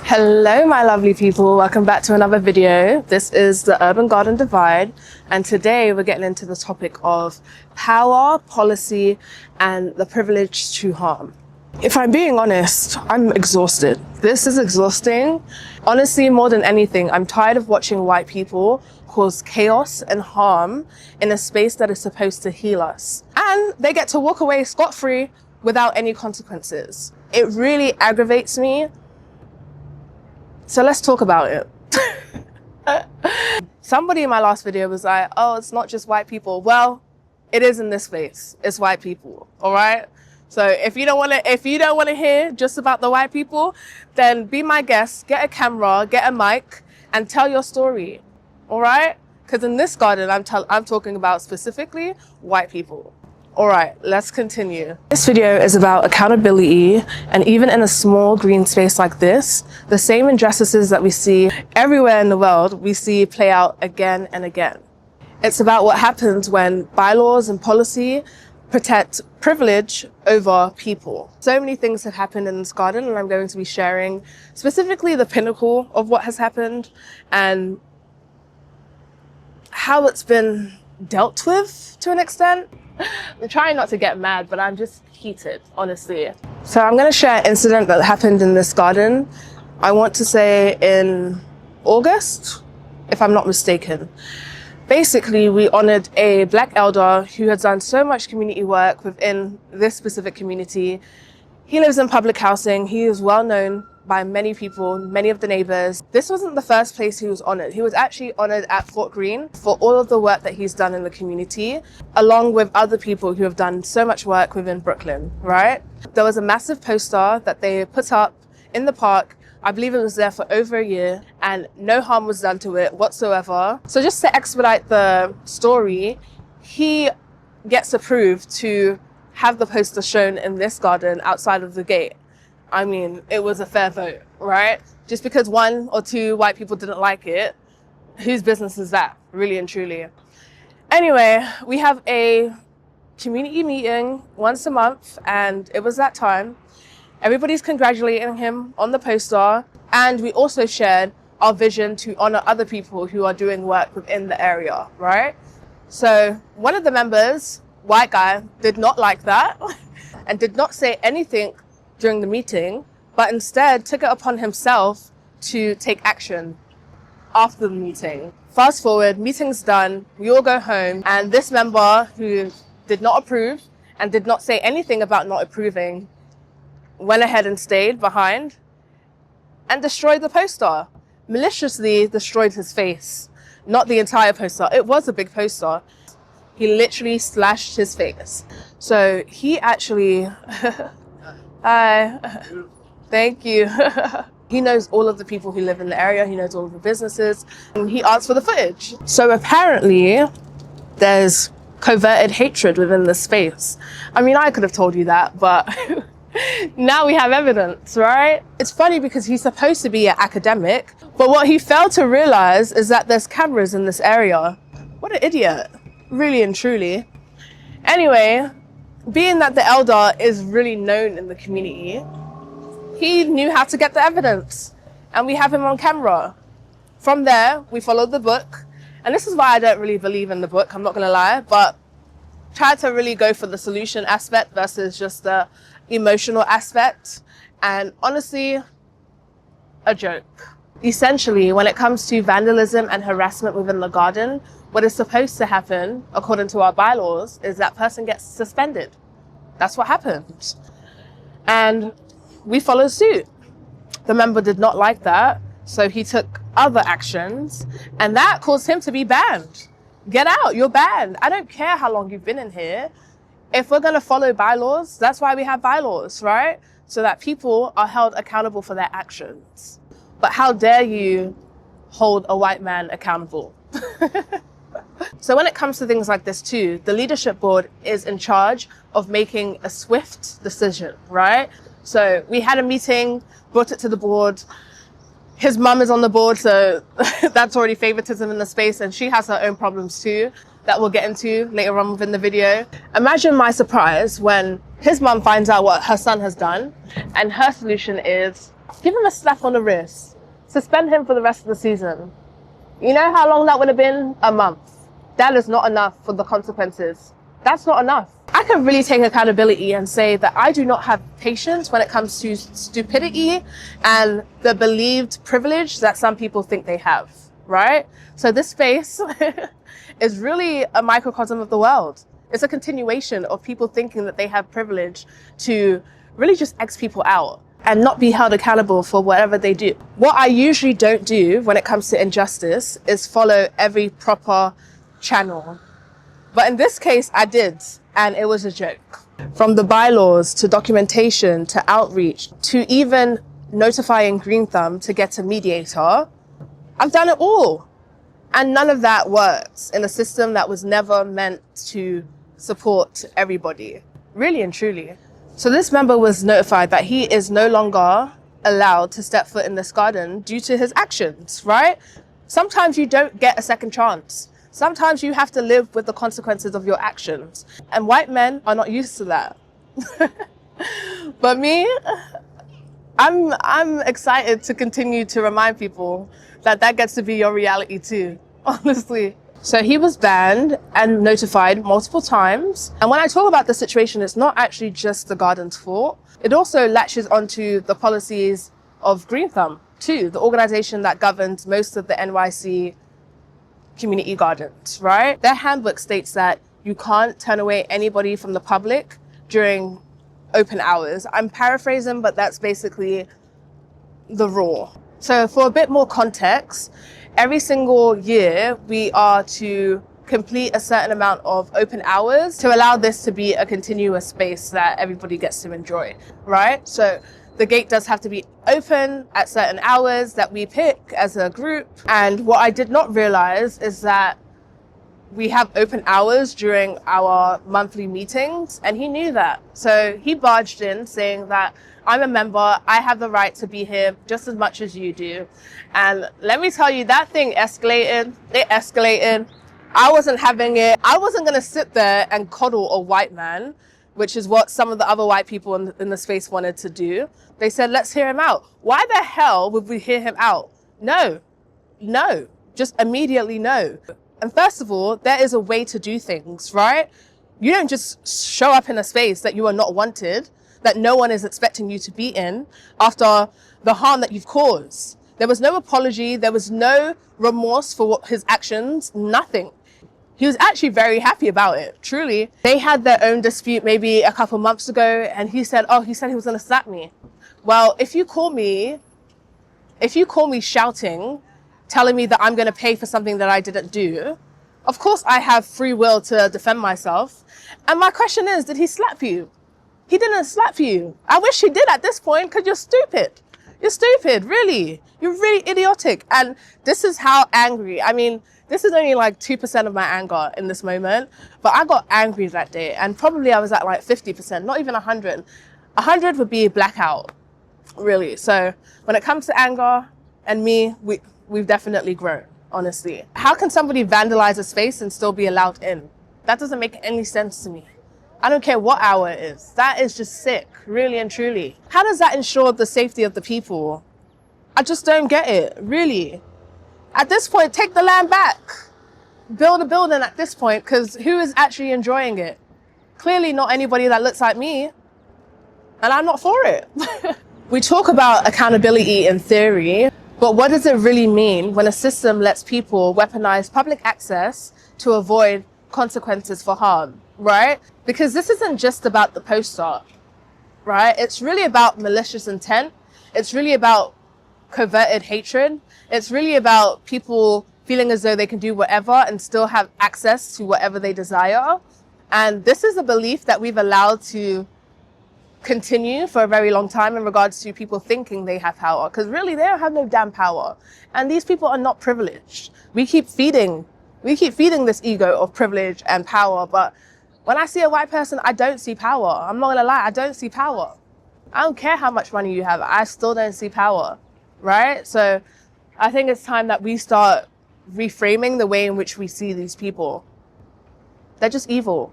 Hello, my lovely people. Welcome back to another video. This is the Urban Garden Divide, and today we're getting into the topic of power, policy, and the privilege to harm. If I'm being honest, I'm exhausted. This is exhausting. Honestly, more than anything, I'm tired of watching white people cause chaos and harm in a space that is supposed to heal us. And they get to walk away scot-free without any consequences. It really aggravates me. So let's talk about it. Somebody in my last video was like, oh, it's not just white people. Well, it is in this space. It's white people, all right? So if you don't want to hear just about the white people, then be my guest, get a camera, get a mic, and tell your story, all right? Because in this garden, I'm talking about specifically white people. All right, let's continue. This video is about accountability, and even in a small green space like this, the same injustices that we see everywhere in the world, we see play out again and again. It's about what happens when bylaws and policy protect privilege over people. So many things have happened in this garden, and I'm going to be sharing specifically the pinnacle of what has happened and how it's been dealt with to an extent. I'm trying not to get mad, but I'm just heated, honestly. So I'm going to share an incident that happened in this garden. I want to say in August, if I'm not mistaken. Basically, we honored a Black elder who had done so much community work within this specific community. He lives in public housing. He is well known by many people, many of the neighbors. This wasn't the first place he was honored. He was actually honored at Fort Greene for all of the work that he's done in the community, along with other people who have done so much work within Brooklyn, right? There was a massive poster that they put up in the park. I believe it was there for over a year, and no harm was done to it whatsoever. So just to expedite the story, he gets approved to have the poster shown in this garden outside of the gate. I mean, it was a fair vote, right? Just because one or two white people didn't like it, whose business is that, really and truly? Anyway, we have a community meeting once a month, and it was that time. Everybody's congratulating him on the poster, and we also shared our vision to honor other people who are doing work within the area, right? So one of the members, white guy, did not like that and did not say anything during the meeting, but instead took it upon himself to take action after the meeting. Fast forward, meeting's done, we all go home, and this member who did not approve and did not say anything about not approving went ahead and stayed behind and destroyed the poster. Maliciously destroyed his face, not the entire poster. It was a big poster. He literally slashed his face. So he actually Hi. Thank you. He knows all of the people who live in the area. He knows all of the businesses, and he asked for the footage. So apparently there's coverted hatred within this space. I mean, I could have told you that, but now we have evidence, right? It's funny because he's supposed to be an academic, but what he failed to realize is that there's cameras in this area. What an idiot, really and truly. Anyway, being that the elder is really known in the community, he knew how to get the evidence, and we have him on camera. From there, we followed the book, and this is why I don't really believe in the book, I'm not gonna lie, but try to really go for the solution aspect versus just the emotional aspect, and honestly, a joke. Essentially, when it comes to vandalism and harassment within the garden, what is supposed to happen, according to our bylaws, is that person gets suspended. That's what happened. And we followed suit. The member did not like that, so he took other actions, and that caused him to be banned. Get out, you're banned. I don't care how long you've been in here. If we're gonna follow bylaws, that's why we have bylaws, right? So that people are held accountable for their actions. But how dare you hold a white man accountable? So when it comes to things like this too, the leadership board is in charge of making a swift decision, right? So we had a meeting, brought it to the board. His mum is on the board, so that's already favoritism in the space, and she has her own problems too that we'll get into later on within the video. Imagine my surprise when his mum finds out what her son has done, and her solution is Give him a slap on the wrist. Suspend him for the rest of the season. You know how long that would have been? A month. That is not enough for the consequences. That's not enough. I can really take accountability and say that I do not have patience when it comes to stupidity and the believed privilege that some people think they have, right? So this space is really a microcosm of the world. It's a continuation of people thinking that they have privilege to really just X people out and not be held accountable for whatever they do. What I usually don't do when it comes to injustice is follow every proper channel. But in this case, I did, and it was a joke. From the bylaws to documentation to outreach to even notifying Green Thumb to get a mediator, I've done it all. And none of that works in a system that was never meant to support everybody, really and truly. So this member was notified that he is no longer allowed to step foot in this garden due to his actions, right? Sometimes you don't get a second chance. Sometimes you have to live with the consequences of your actions. And white men are not used to that. But me, I'm excited to continue to remind people that that gets to be your reality too, honestly. So he was banned and notified multiple times. And when I talk about the situation, it's not actually just the garden's fault. It also latches onto the policies of Green Thumb too, the organization that governs most of the NYC community gardens, right? Their handbook states that you can't turn away anybody from the public during open hours. I'm paraphrasing, but that's basically the rule. So for a bit more context, every single year we are to complete a certain amount of open hours to allow this to be a continuous space that everybody gets to enjoy, right? So the gate does have to be open at certain hours that we pick as a group. And what I did not realize is that we have open hours during our monthly meetings, and he knew that. So he barged in saying that I'm a member, I have the right to be here just as much as you do. And let me tell you, that thing escalated, it escalated. I wasn't having it. I wasn't gonna sit there and coddle a white man, which is what some of the other white people in the space wanted to do. They said, let's hear him out. Why the hell would we hear him out? No, just immediately no. And first of all, there is a way to do things, right? You don't just show up in a space that you are not wanted, that no one is expecting you to be in after the harm that you've caused. There was no apology. There was no remorse for his actions, nothing. He was actually very happy about it, truly. They had their own dispute maybe a couple months ago, and he said he was gonna slap me. Well, if you call me shouting, telling me that I'm gonna pay for something that I didn't do, of course I have free will to defend myself. And my question is, did he slap you? He didn't slap you. I wish he did at this point, because you're stupid. You're stupid, really. You're really idiotic. And this is how angry, I mean, this is only like 2% of my anger in this moment, but I got angry that day, and probably I was at like 50%, not even 100. 100 would be blackout, really. So when it comes to anger and me, we've definitely grown, honestly. How can somebody vandalize a space and still be allowed in? That doesn't make any sense to me. I don't care what hour it is. That is just sick, really and truly. How does that ensure the safety of the people? I just don't get it, really. At this point, take the land back. Build a building at this point, because who is actually enjoying it? Clearly not anybody that looks like me, and I'm not for it. We talk about accountability in theory, but what does it really mean when a system lets people weaponize public access to avoid consequences for harm, right? Because this isn't just about the poster, right? It's really about malicious intent. It's really about coverted hatred. It's really about people feeling as though they can do whatever and still have access to whatever they desire. And this is a belief that we've allowed to continue for a very long time in regards to people thinking they have power, because really they don't have no damn power. And these people are not privileged. We keep feeding this ego of privilege and power, but when I see a white person, I don't see power. I'm not gonna lie, I don't see power. I don't care how much money you have, I still don't see power, right? So I think it's time that we start reframing the way in which we see these people. They're just evil.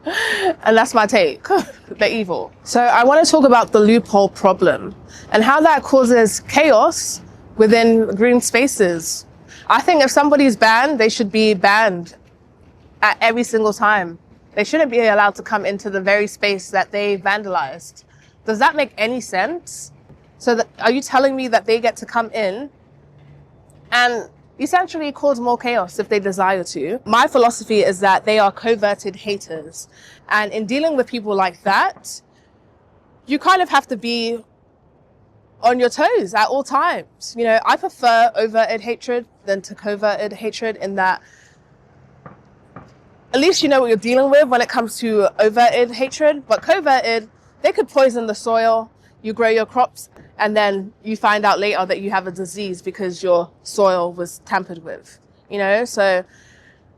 And that's my take. They're evil. So I want to talk about the loophole problem and how that causes chaos within green spaces. I think if somebody's banned, they should be banned at every single time. They shouldn't be allowed to come into the very space that they vandalized. Does that make any sense? So are you telling me that they get to come in and essentially cause more chaos if they desire to? My philosophy is that they are coverted haters. And in dealing with people like that, you kind of have to be on your toes at all times. You know, I prefer overted hatred than to coverted hatred, in that at least you know what you're dealing with when it comes to overted hatred. But coverted, they could poison the soil, you grow your crops, and then you find out later that you have a disease because your soil was tampered with, you know? So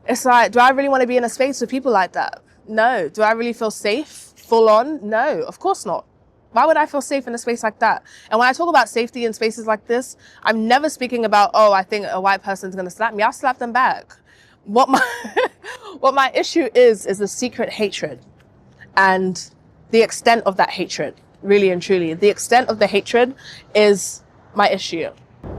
it's like, do I really want to be in a space with people like that? No. Do I really feel safe full on? No, of course not. Why would I feel safe in a space like that? And when I talk about safety in spaces like this, I'm never speaking about, oh, I think a white person's going to slap me. I'll slap them back. What my issue is the secret hatred and the extent of that hatred, really and truly. The extent of the hatred is my issue.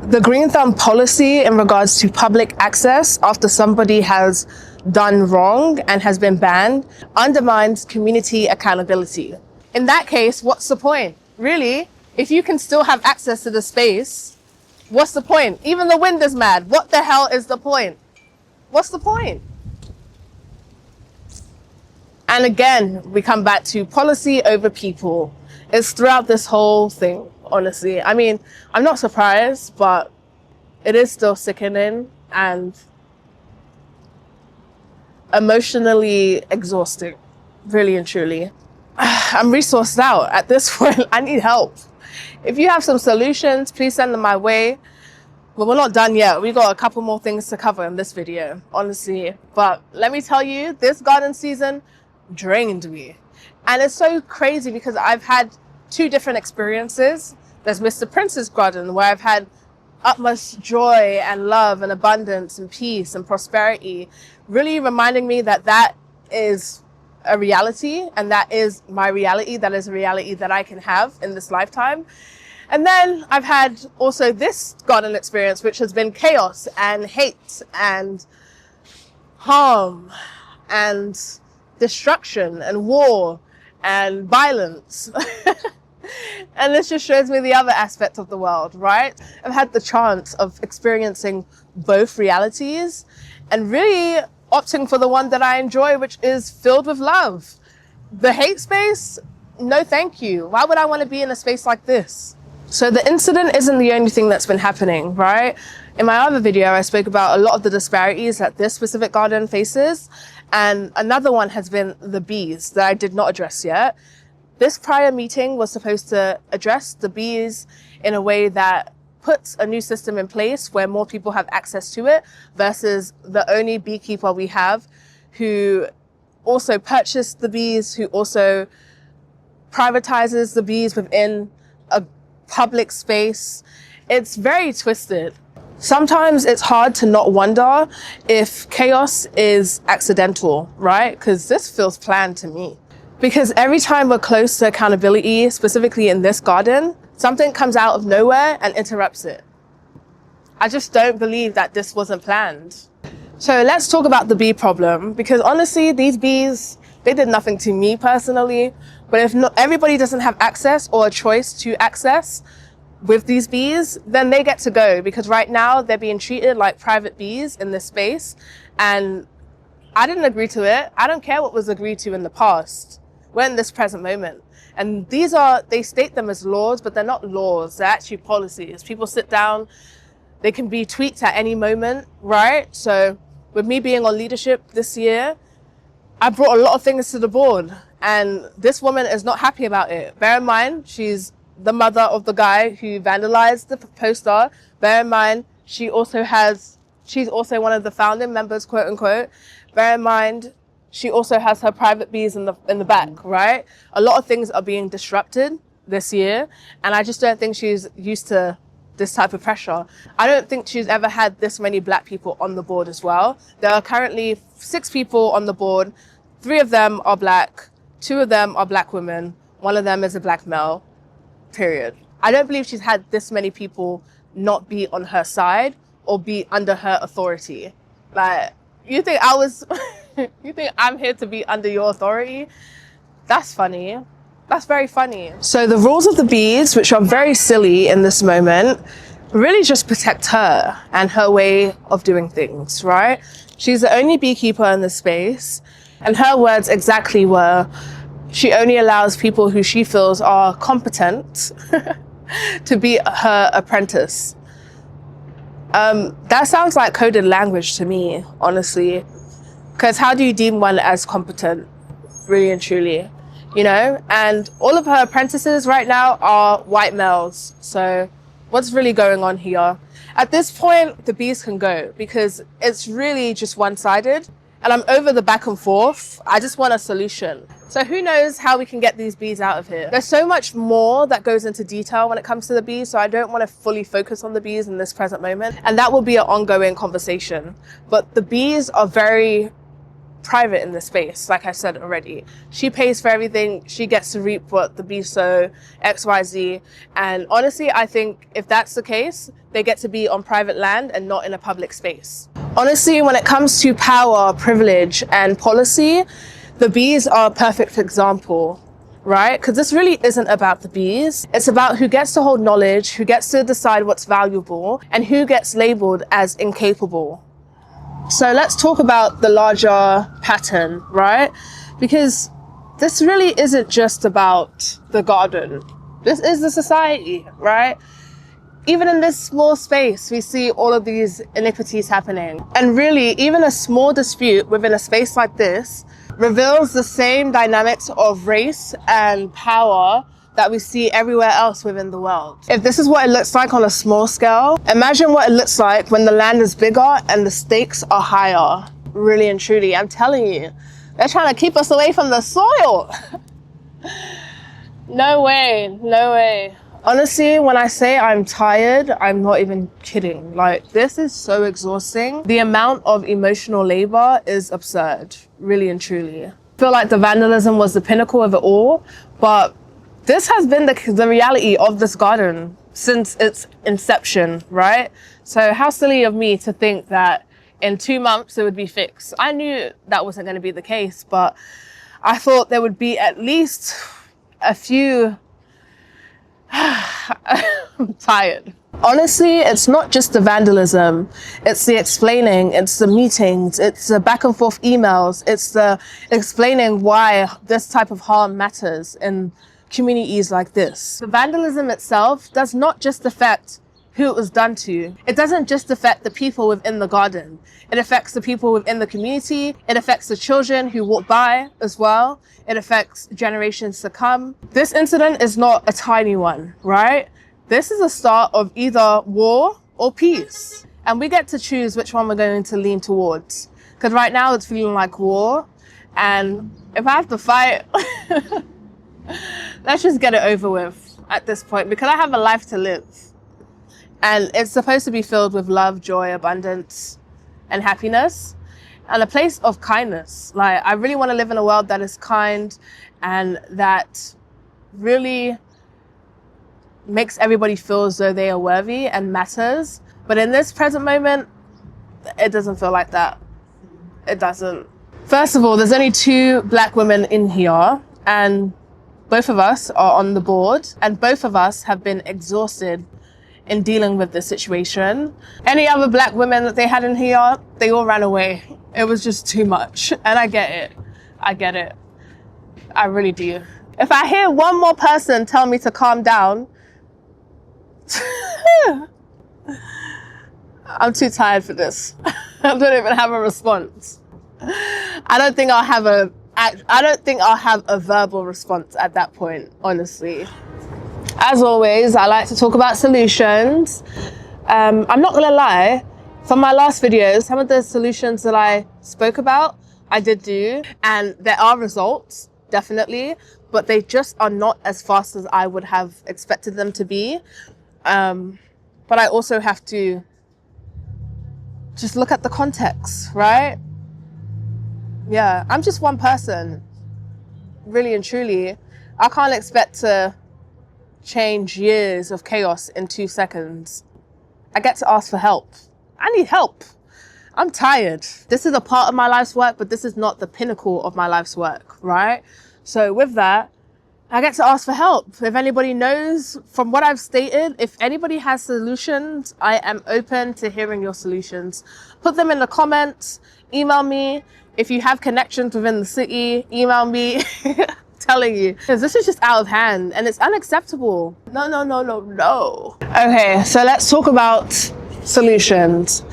The green thumb policy in regards to public access after somebody has done wrong and has been banned undermines community accountability. In that case, what's the point? Really, if you can still have access to the space, what's the point? Even the wind is mad. What the hell is the point? What's the point? And again, we come back to policy over people. It's throughout this whole thing, honestly. I mean, I'm not surprised, but it is still sickening and emotionally exhausting, really and truly. I'm resourced out at this point. I need help. If you have some solutions, please send them my way. Well, we're not done yet. We got a couple more things to cover in this video, honestly. But let me tell you, this garden season drained me. And it's so crazy because I've had two different experiences. There's Mr. Prince's garden, where I've had utmost joy and love and abundance and peace and prosperity, really reminding me that that is a reality, and that is my reality. That is a reality that I can have in this lifetime. And then I've had also this garden experience, which has been chaos and hate and harm and destruction and war and violence. And this just shows me the other aspect of the world, right? I've had the chance of experiencing both realities and really opting for the one that I enjoy, which is filled with love. The hate space, no thank you. Why would I want to be in a space like this? So the incident isn't the only thing that's been happening, right? In my other video, I spoke about a lot of the disparities that this specific garden faces. And another one has been the bees that I did not address yet. This prior meeting was supposed to address the bees in a way that puts a new system in place where more people have access to it, versus the only beekeeper we have who also purchased the bees, who also privatizes the bees within a public space. It's very twisted. Sometimes it's hard to not wonder if chaos is accidental, right? Because this feels planned to me. Because every time we're close to accountability, specifically in this garden, something comes out of nowhere and interrupts it. I just don't believe that this wasn't planned. So let's talk about the bee problem, because honestly, these bees, they did nothing to me personally. But if not, everybody doesn't have access or a choice to access with these bees, then they get to go, because right now they're being treated like private bees in this space. And I didn't agree to it. I don't care what was agreed to in the past. We're in this present moment. And they state them as laws, but they're not laws. They're actually policies. People sit down, they can be tweaked at any moment, right? So with me being on leadership this year, I brought a lot of things to the board, and this woman is not happy about it. Bear in mind, she's the mother of the guy who vandalized the poster. Bear in mind, she's also one of the founding members, quote unquote. Bear in mind, she also has her private bees in the back, right? A lot of things are being disrupted this year, and I just don't think she's used to this type of pressure. I don't think she's ever had this many Black people on the board as well. There are currently 6 people on the board, 3 of them are black, 2 of them are black women, 1 of them is a black male, period. I don't believe she's had this many people not be on her side or be under her authority. Like, you think I was, you think I'm here to be under your authority? That's funny. That's very funny. So the rules of the bees, which are very silly in this moment, really just protect her and her way of doing things, right? She's the only beekeeper in this space, and her words exactly were, she only allows people who she feels are competent to be her apprentice. That sounds like coded language to me, honestly, because how do you deem one as competent, really and truly? You know, and all of her apprentices right now are white males. So what's really going on here? At this point, the bees can go because it's really just one-sided and I'm over the back and forth. I just want a solution. So who knows how we can get these bees out of here? There's so much more that goes into detail when it comes to the bees. So I don't want to fully focus on the bees in this present moment. And that will be an ongoing conversation. But the bees are very private in this space, like I said already. She pays for everything. She gets to reap what the bees sow, XYZ. And honestly, I think if that's the case, they get to be on private land and not in a public space. Honestly, when it comes to power, privilege, and policy, the bees are a perfect example, right? Because this really isn't about the bees. It's about who gets to hold knowledge, who gets to decide what's valuable, and who gets labeled as incapable. So let's talk about the larger pattern, right? Because this really isn't just about the garden. This is the society, right? Even in this small space, we see all of these iniquities happening. And really, even a small dispute within a space like this reveals the same dynamics of race and power that we see everywhere else within the world. If this is what it looks like on a small scale, imagine what it looks like when the land is bigger and the stakes are higher. Really and truly, I'm telling you, they're trying to keep us away from the soil. No way, no way. Honestly, when I say I'm tired, I'm not even kidding. Like, this is so exhausting. The amount of emotional labor is absurd, really and truly. I feel like the vandalism was the pinnacle of it all, but this has been the reality of this garden since its inception, right? So how silly of me to think that in 2 months it would be fixed. I knew that wasn't going to be the case, but I thought there would be at least a few. I'm tired. Honestly, it's not just the vandalism. It's the explaining, it's the meetings, it's the back and forth emails, it's the explaining why this type of harm matters in communities like this. The vandalism itself does not just affect who it was done to. It doesn't just affect the people within the garden. It affects the people within the community. It affects the children who walk by as well. It affects generations to come. This incident is not a tiny one, right? This is a start of either war or peace. And we get to choose which one we're going to lean towards. Because right now it's feeling like war. And if I have to fight, let's just get it over with at this point, because I have a life to live. And it's supposed to be filled with love, joy, abundance, and happiness, and a place of kindness. Like, I really want to live in a world that is kind and that really makes everybody feel as though they are worthy and matters. But in this present moment, it doesn't feel like that. It doesn't. First of all, there's only 2 black women in here, and both of us are on the board, and both of us have been exhausted in dealing with this situation. Any other black women that they had in here, they all ran away. It was just too much. And I get it. I get it. I really do. If I hear one more person tell me to calm down, I'm too tired for this. I don't even have a response. I don't think I'll have a verbal response at that point, honestly. As always, I like to talk about solutions. I'm not gonna lie, from my last videos, some of the solutions that I spoke about, I did do, and there are results, definitely, but they just are not as fast as I would have expected them to be. But I also have to just look at the context, right? Yeah, I'm just one person, really and truly. I can't expect to change years of chaos in 2 seconds. I get to ask for help. I need help. I'm tired. This is a part of my life's work, but this is not the pinnacle of my life's work, right? So with that, I get to ask for help. If anybody knows, from what I've stated, if anybody has solutions, I am open to hearing your solutions. Put them in the comments, email me. If you have connections within the city, email me. Telling you, because this is just out of hand and it's unacceptable. No. Okay, so let's talk about solutions.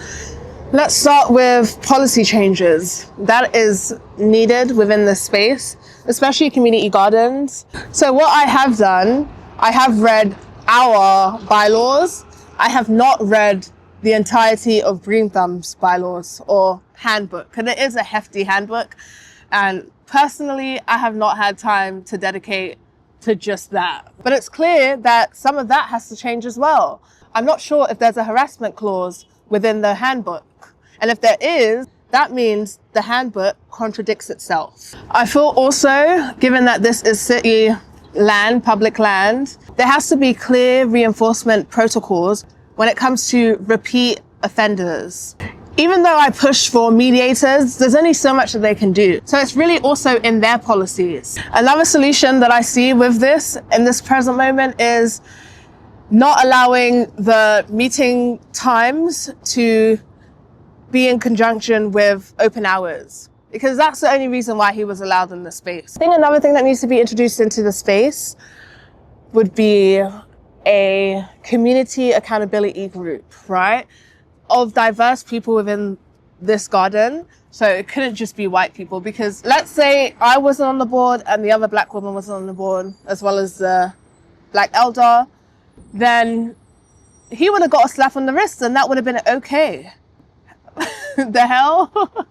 Let's start with policy changes that is needed within this space, especially community gardens. So what I have done, I have read our bylaws. I have not read the entirety of Green Thumb's bylaws or handbook, and it is a hefty handbook. And personally, I have not had time to dedicate to just that. But it's clear that some of that has to change as well. I'm not sure if there's a harassment clause within the handbook. And if there is, that means the handbook contradicts itself. I feel also, given that this is city land, public land, there has to be clear reinforcement protocols when it comes to repeat offenders. Even though I push for mediators, there's only so much that they can do. So it's really also in their policies. Another solution that I see with this in this present moment is not allowing the meeting times to be in conjunction with open hours, because that's the only reason why he was allowed in the space. I think another thing that needs to be introduced into the space would be a community accountability group, right? Of diverse people within this garden. So it couldn't just be white people, because let's say I wasn't on the board and the other black woman wasn't on the board, as well as the black elder, then he would have got a slap on the wrist and that would have been okay. The hell?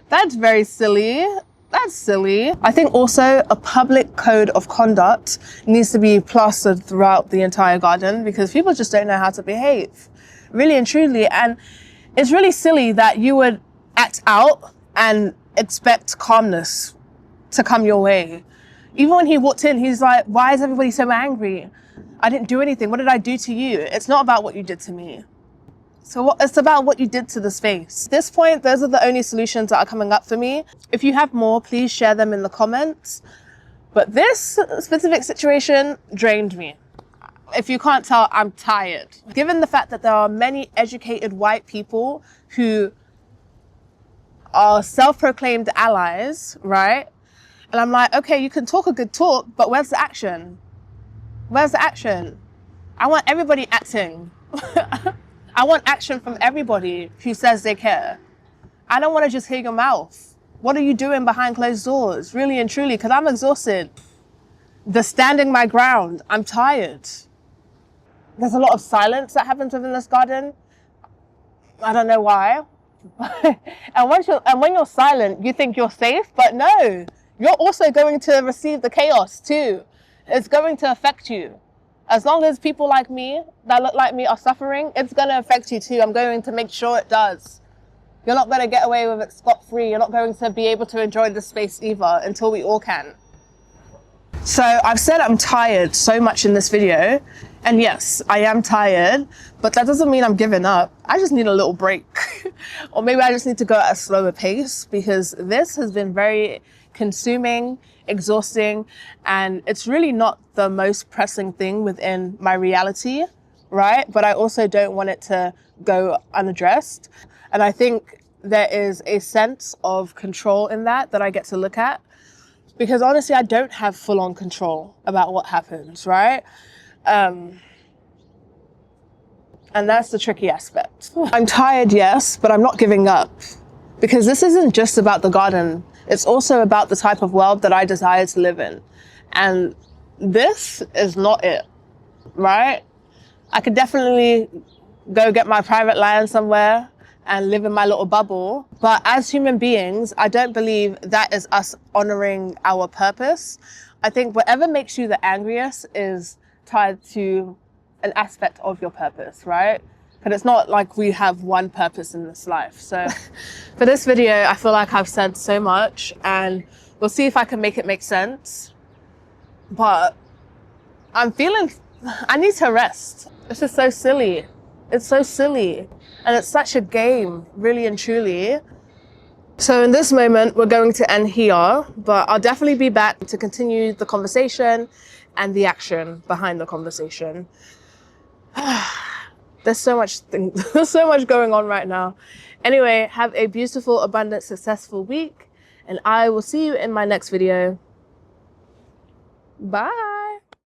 That's very silly. That's silly. I think also a public code of conduct needs to be plastered throughout the entire garden, because people just don't know how to behave. Really and truly. And it's really silly that you would act out and expect calmness to come your way. Even when he walked in, he's like, why is everybody so angry? I didn't do anything. What did I do to you? It's not about what you did to me. It's about what you did to the space. At this point, those are the only solutions that are coming up for me. If you have more, please share them in the comments. But this specific situation drained me. If you can't tell, I'm tired. Given the fact that there are many educated white people who are self-proclaimed allies, right? And I'm like, okay, you can talk a good talk, but where's the action? Where's the action? I want everybody acting. I want action from everybody who says they care. I don't want to just hear your mouth. What are you doing behind closed doors? Really and truly, because I'm exhausted. The standing my ground, I'm tired. There's a lot of silence that happens within this garden. I don't know why. And when you're silent, you think you're safe, but no, you're also going to receive the chaos too. It's going to affect you. As long as people like me, that look like me, are suffering, it's going to affect you too. I'm going to make sure it does. You're not going to get away with it scot-free. You're not going to be able to enjoy the space either until we all can. So I've said I'm tired so much in this video. And yes, I am tired, but that doesn't mean I'm giving up. I just need a little break. Or maybe I just need to go at a slower pace, because this has been very consuming, exhausting, and it's really not the most pressing thing within my reality, right? But I also don't want it to go unaddressed. And I think there is a sense of control in that I get to look at, because honestly, I don't have full-on control about what happens, right? And that's the tricky aspect. I'm tired, yes, but I'm not giving up, because this isn't just about the garden. It's also about the type of world that I desire to live in. And this is not it, right? I could definitely go get my private land somewhere and live in my little bubble. But as human beings, I don't believe that is us honoring our purpose. I think whatever makes you the angriest is tied to an aspect of your purpose, right? But it's not like we have one purpose in this life. So for this video, I feel like I've said so much, and we'll see if I can make it make sense. But I'm feeling, I need to rest. This is so silly. It's so silly. And it's such a game, really and truly. So in this moment, we're going to end here, but I'll definitely be back to continue the conversation and the action behind the conversation. There's so much going on right now. Anyway, have a beautiful, abundant, successful week, and I will see you in my next video. Bye.